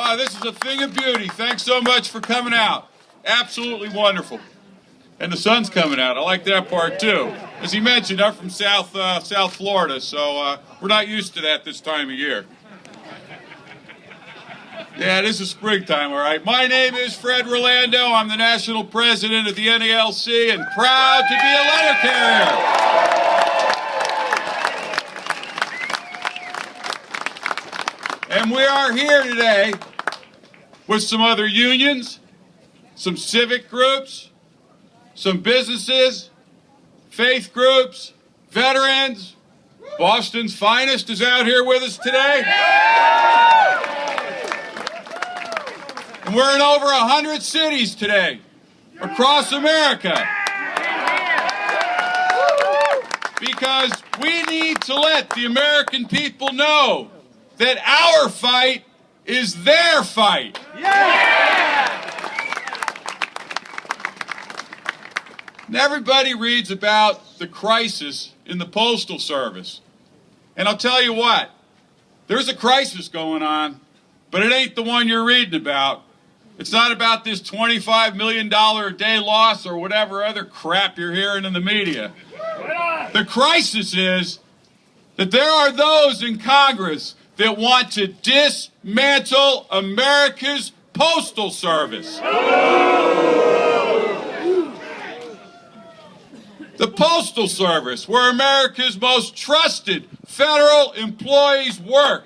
Oh, this is a thing of beauty. Thanks so much for coming out. Absolutely wonderful. And the sun's coming out. I like that part too. As he mentioned, I'm from South Florida, so we're not used to that this time of year. Yeah, this is springtime, all right. My name is Fred Rolando. I'm the national president of the NALC and proud to be a letter carrier. And we are here today with some other unions, some civic groups, some businesses, faith groups, veterans. Boston's finest is out here with us today. And we're in over 100 cities today across America. Because we need to let the American people know that our fight is their fight. And everybody reads about the crisis in the Postal Service. And I'll tell you what, there's a crisis going on, but it ain't the one you're reading about. It's not about this $25 million a day loss or whatever other crap you're hearing in the media. The crisis is that there are those in Congress that want to dismantle America's Postal Service. The Postal Service, where America's most trusted federal employees work.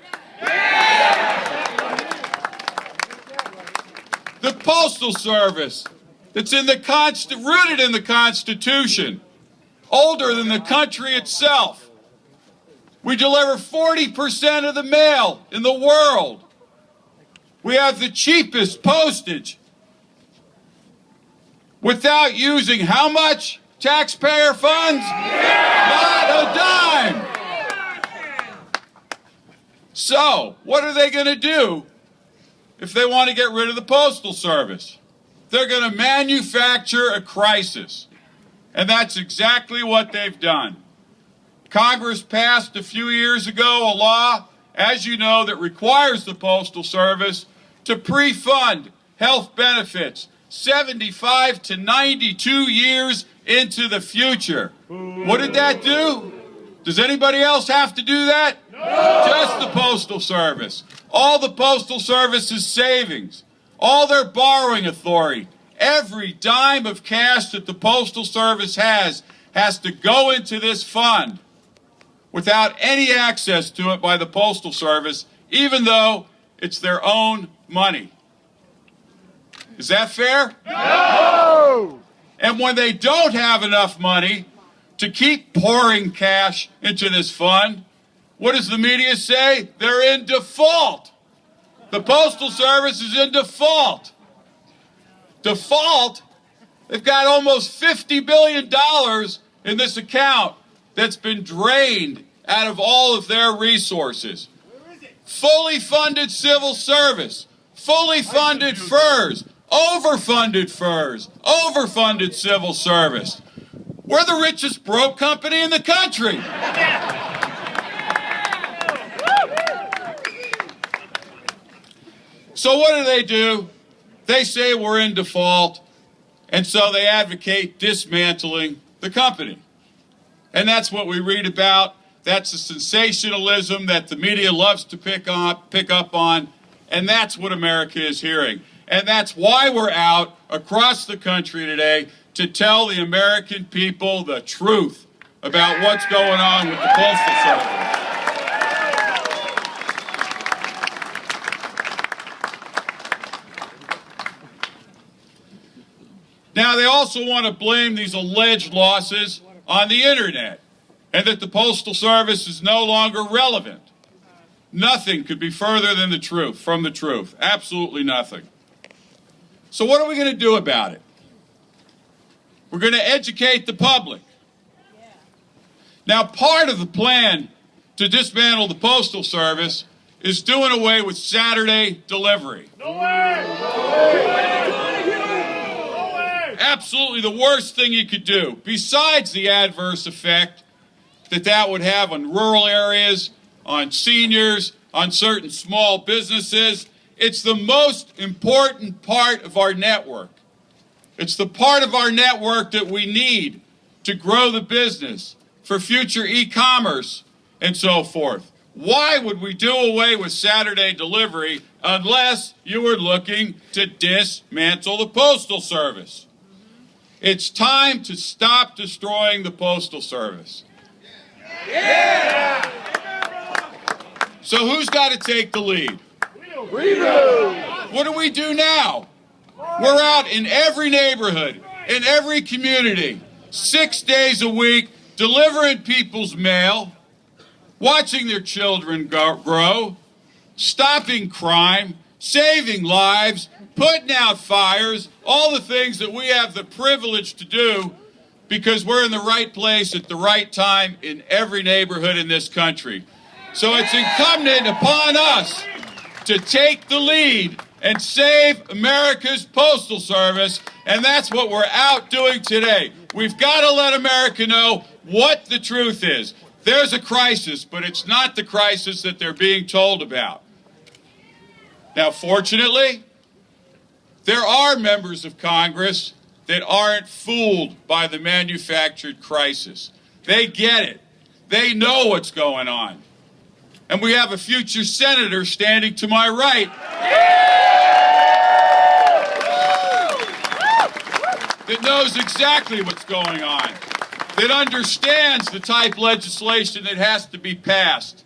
The Postal Service that's rooted in the Constitution, older than the country itself. We deliver 40% of the mail in the world. We have the cheapest postage without using how much taxpayer funds? Not a dime. So, what are they going to do if they want to get rid of the Postal Service? They're going to manufacture a crisis. And that's exactly what they've done. Congress passed a few years ago a law, as you know, that requires the Postal Service to pre-fund health benefits 75 to 92 years into the future. What did that do? Does anybody else have to do that? No! Just the Postal Service. All the Postal Service's savings, all their borrowing authority, every dime of cash that the Postal Service has to go into this fund without any access to it by the Postal Service, even though it's their own money. Is that fair? No! And when they don't have enough money to keep pouring cash into this fund, what does the media say? They're in default. The Postal Service is in default. Default? They've got almost $50 billion in this account that's been drained out of all of their resources. Fully funded civil service, fully funded FERS, overfunded FERS, overfunded civil service. We're the richest broke company in the country. So what do? They say we're in default, and so they advocate dismantling the company. And that's what we read about. That's the sensationalism that the media loves to pick up on, and that's what America is hearing. And that's why we're out across the country today to tell the American people the truth about what's going on with the Postal Service. Now, they also want to blame these alleged losses on the internet and that the Postal Service is no longer relevant. Nothing could be further than the truth, from the truth. Absolutely nothing. So what are we going to do about it? We're going to educate the public. Now, part of the plan to dismantle the Postal Service is doing away with Saturday delivery. No way! No way! Absolutely the worst thing you could do, besides the adverse effect that would have on rural areas, on seniors, on certain small businesses. It's the most important part of our network. It's the part of our network that we need to grow the business for future e-commerce and so forth. Why would we do away with Saturday delivery unless you were looking to dismantle the Postal Service? It's time to stop destroying the Postal Service. Yeah! So who's got to take the lead? We do! What do we do now? We're out in every neighborhood, in every community, 6 days a week, delivering people's mail, watching their children grow, stopping crime, saving lives, putting out fires, all the things that we have the privilege to do because we're in the right place at the right time in every neighborhood in this country. So it's incumbent upon us to take the lead and save America's Postal Service, and that's what we're out doing today. We've got to let America know what the truth is. There's a crisis, but it's not the crisis that they're being told about. Now, fortunately, there are members of Congress that aren't fooled by the manufactured crisis. They get it. They know what's going on. And we have a future senator standing to my right that knows exactly what's going on, that understands the type of legislation that has to be passed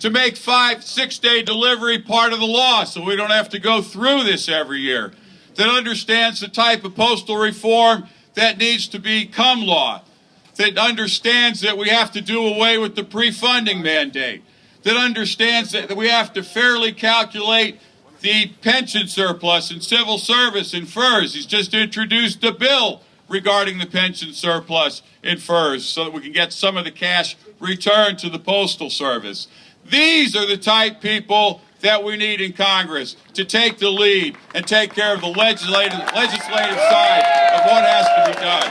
to make 5-6 day delivery part of the law so we don't have to go through this every year, that understands the type of postal reform that needs to become law, that understands that we have to do away with the pre-funding mandate, that understands that we have to fairly calculate the pension surplus in civil service in FERS. He's just introduced a bill regarding the pension surplus in FERS so that we can get some of the cash returned to the Postal Service. These are the type people that we need in Congress to take the lead and take care of the legislative side of what has to be done.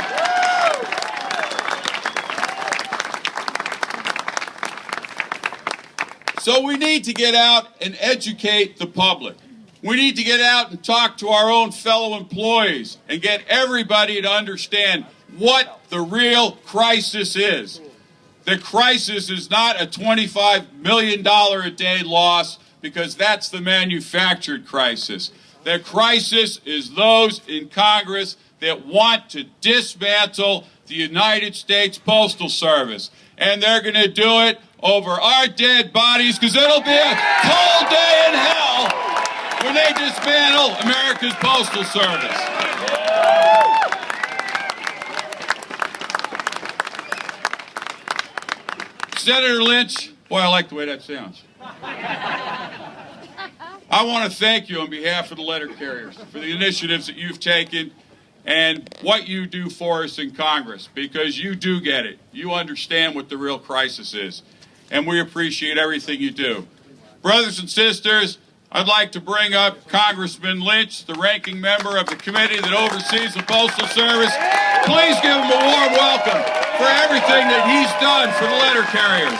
So we need to get out and educate the public. We need to get out and talk to our own fellow employees and get everybody to understand what the real crisis is. The crisis is not a $25 million a day loss, because that's the manufactured crisis. The crisis is those in Congress that want to dismantle the United States Postal Service. And they're going to do it over our dead bodies, because it'll be a cold day in hell when they dismantle America's Postal Service. Senator Lynch, boy, I like the way that sounds. I want to thank you on behalf of the letter carriers for the initiatives that you've taken and what you do for us in Congress, because you do get it. You understand what the real crisis is, and we appreciate everything you do. Brothers and sisters, I'd like to bring up Congressman Lynch, the ranking member of the committee that oversees the Postal Service. Please give him a warm welcome for everything that he's done for the letter carriers.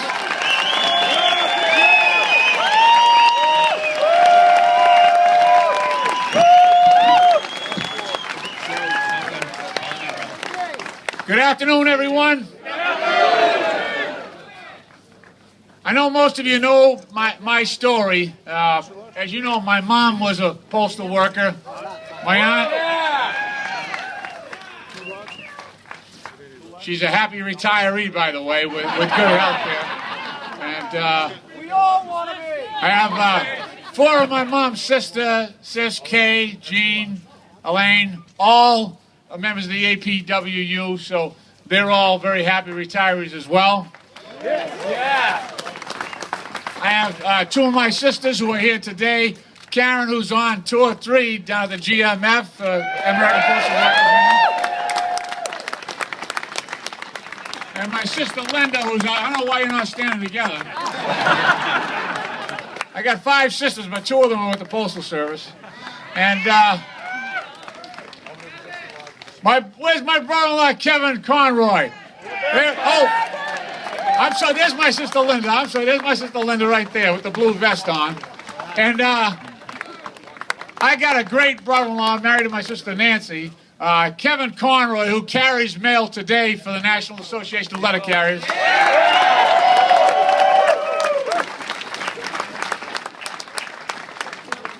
Good afternoon, everyone. I know most of you know my story. As you know, my mom was a postal worker. My aunt, she's a happy retiree, by the way, with good health care. And We all want to be! I have 4 of my mom's sisters, Sis, Kay, Jean, Elaine, all members of the APWU, so they're all very happy retirees as well. Yeah! I have 2 of my sisters who are here today. Karen, who's on tour 3 down at the GMF, American Postal Workers Union. And my sister Linda, who's on, I don't know why you're not standing together. I got 5 sisters, but 2 of them are with the Postal Service. And where's my brother-in-law, Kevin Conroy? I'm sorry, there's my sister Linda. I'm sorry, there's my sister Linda right there with the blue vest on. And I got a great brother-in-law married to my sister Nancy, Kevin Conroy, who carries mail today for the National Association of Letter Carriers.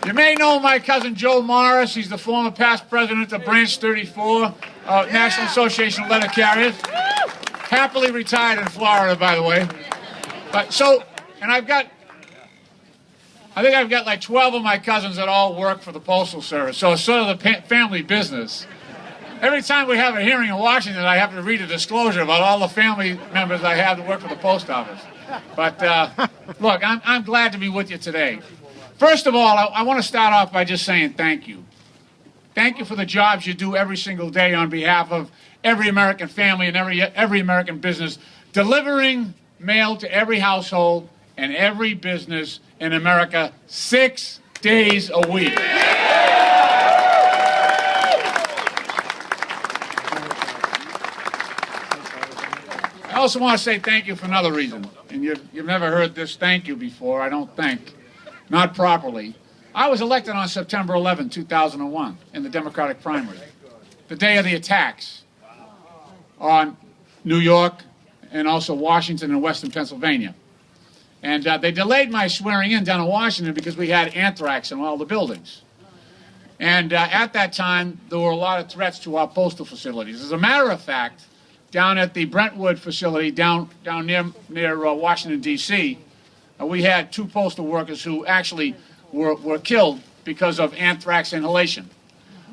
You may know my cousin Joe Morris. He's the former past president of Branch 34, National Association of Letter Carriers. Happily retired in Florida, by the way. And I think I've got like 12 of my cousins that all work for the Postal Service. So it's sort of the family business. Every time we have a hearing in Washington, I have to read a disclosure about all the family members I have that work for the post office. But look, I'm glad to be with you today. First of all, I want to start off by just saying thank you. Thank you for the jobs you do every single day on behalf of every American family and every American business, delivering mail to every household and every business in America 6 days a week. I also want to say thank you for another reason, and you've never heard this thank you before, I don't think. Not properly. I was elected on September 11, 2001, in the Democratic primary, the day of the attacks on New York and also Washington and Western Pennsylvania. And they delayed my swearing in down in Washington because we had anthrax in all the buildings. And at that time, there were a lot of threats to our postal facilities. As a matter of fact, down at the Brentwood facility down near Washington, D.C., we had 2 postal workers who actually were killed because of anthrax inhalation.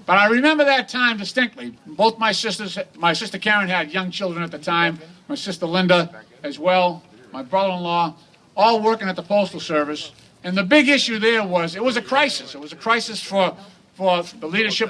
But I remember that time distinctly. Both my sister Karen had young children at the time, my sister Linda as well, my brother-in-law, all working at the Postal Service. And the big issue there was, it was a crisis. It was a crisis for the leadership